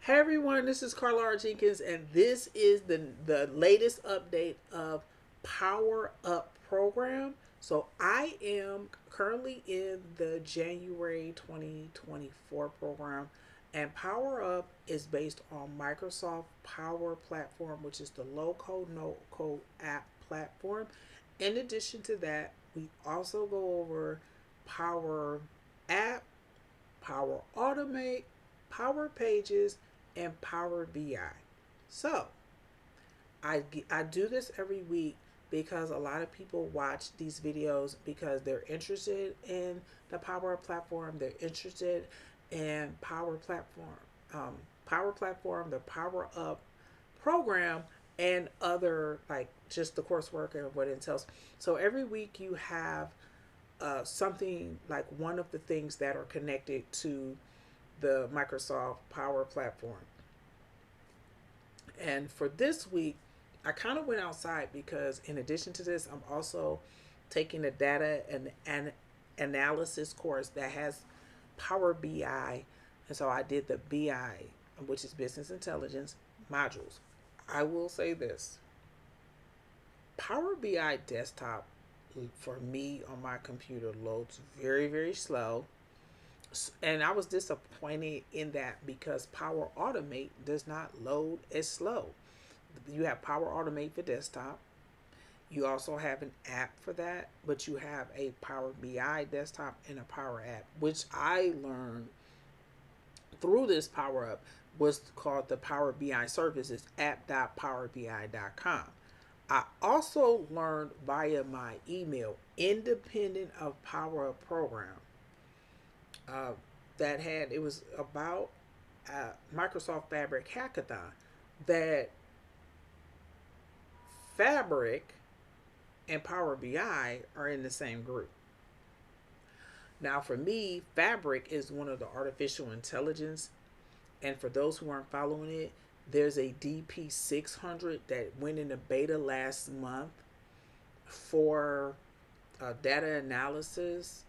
Hey everyone, this is Carla R. Jenkins, and this is the latest update of Power Up program. So I am currently in the January 2024 program, and Power Up is based on Microsoft Power Platform, which is the low code, no code app platform. In addition to that, we also go over Power App, Power Automate, Power Pages, and Power BI. So I do this every week because a lot of people watch these videos because they're interested in the Power Platform. They're interested in um, Power Platform, the Power Up program, and other like just the coursework and what it entails. So every week you have something like one of the things that are connected to the Microsoft Power Platform. And for this week, I kind of went outside because, in addition to this, I'm also taking a data and analysis course that has Power BI. And so I did the BI, which is business intelligence modules. I will say this: Power BI desktop for me on my computer loads very, very slow. And I was disappointed in that because Power Automate does not load as slow. You have Power Automate for desktop. You also have an app for that, but you have a Power BI desktop and a Power App, which I learned through this Power Up was called the Power BI services app.powerbi.com. I also learned via my email, independent of Power Up program, uh, that had it was about Microsoft Fabric Hackathon, that Fabric and Power BI are in the same group. Now, for me, Fabric is one of the artificial intelligence, and for those who aren't following it, there's a DP 600 that went into beta last month for data analysis.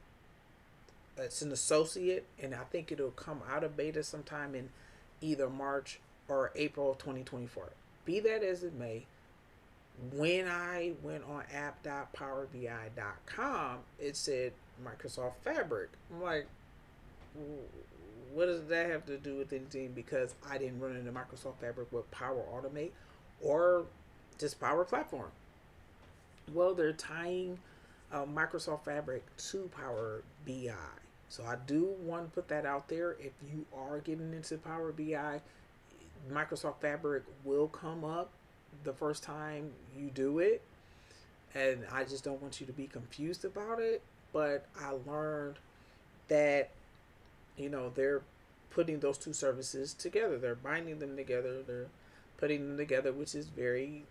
It's an associate, and I think it'll come out of beta sometime in either March or April of 2024. Be that as it may, when I went on app.powerbi.com, it said Microsoft Fabric. I'm like, what does that have to do with anything? Because I didn't run into Microsoft Fabric with Power Automate or just Power Platform. Well, they're tying Microsoft Fabric to Power BI. So I do want to put that out there. If you are getting into Power BI, Microsoft Fabric will come up the first time you do it. And I just don't want you to be confused about it. But I learned that, they're putting those two services together. They're binding them together. They're putting them together, which is very,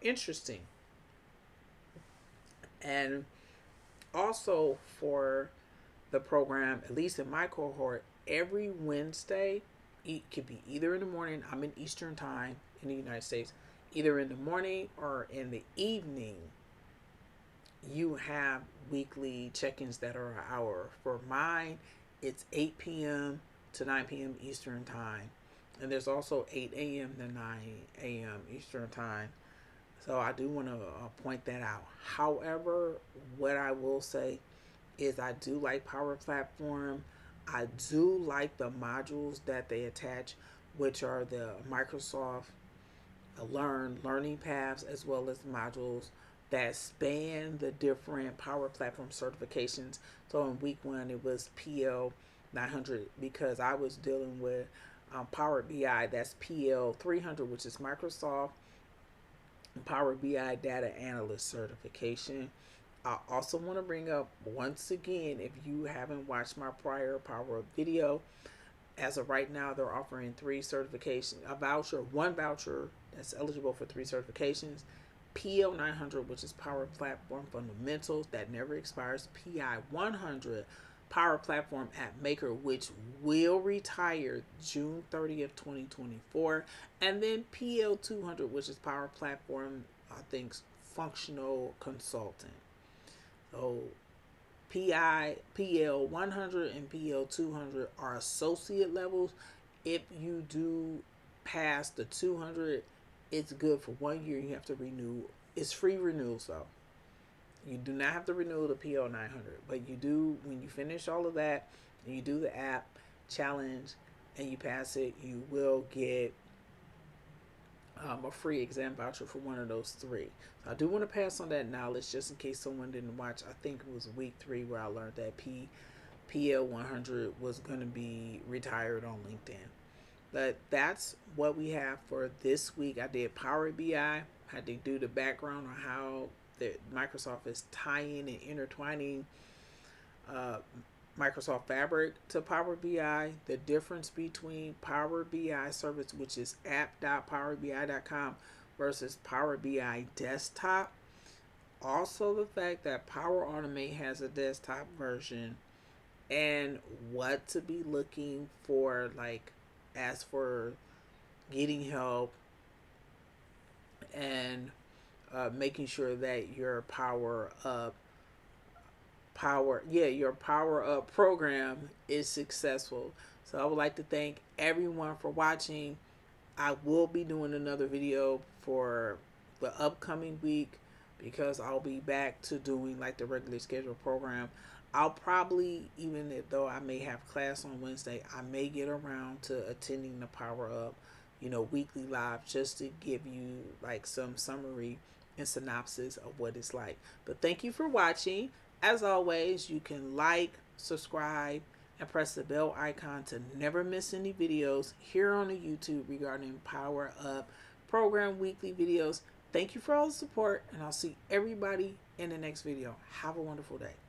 interesting. And also for the program, at least in my cohort, every Wednesday, it could be either in the morning, I'm in Eastern time in the United States, either in the morning or in the evening, you have weekly check-ins that are an hour. For mine, it's 8 p.m. to 9 p.m. Eastern time. And there's also 8 a.m. to 9 a.m. Eastern time. So I do want to point that out. However, what I will say is I do like Power Platform. I do like the modules that they attach, which are the Microsoft learning paths, as well as modules that span the different Power Platform certifications. So in week one, it was PL 900 because I was dealing with Power BI. That's PL 300, which is Microsoft Power BI Data Analyst certification. I also want to bring up once again, if you haven't watched my prior Power Up video, as of right now, they're offering three certifications, one voucher that's eligible for three certifications. PL 900, which is Power Platform Fundamentals, that never expires. PI 100, Power Platform App Maker, which will retire June 30th, 2024. And then PL 200, which is Power Platform, I think, Functional Consultant. So PL 100 and PL 200 are associate levels, If you do pass the 200, it's good for 1 year. You have to renew. It's free renewals though. You do not have to renew the PO 900, but you do when you finish all of that and you do the app challenge and you pass it, you will get a free exam voucher for one of those three. So I do want to pass on that knowledge just in case someone didn't watch. I think it was week 3 where I learned that PL 100 was going to be retired on LinkedIn. But that's what we have for this week. I did Power BI. Had to do the background on how Microsoft is tying and intertwining uh, Microsoft Fabric to Power BI, the difference between Power BI service, which is app.powerbi.com, versus Power BI desktop. Also, the fact that Power Automate has a desktop version, and what to be looking for, like as for getting help and making sure that your your power up program is successful. So I would like to thank everyone for watching. I will be doing another video for the upcoming week because I'll be back to doing like the regular scheduled program. I'll probably, even though I may have class on Wednesday, I may get around to attending the Power Up, weekly live, just to give you like some summary and synopsis of what it's like. But thank you for watching. As always, you can like, subscribe, and press the bell icon to never miss any videos here on the YouTube regarding Power Up program weekly videos. Thank you for all the support, and I'll see everybody in the next video. Have a wonderful day.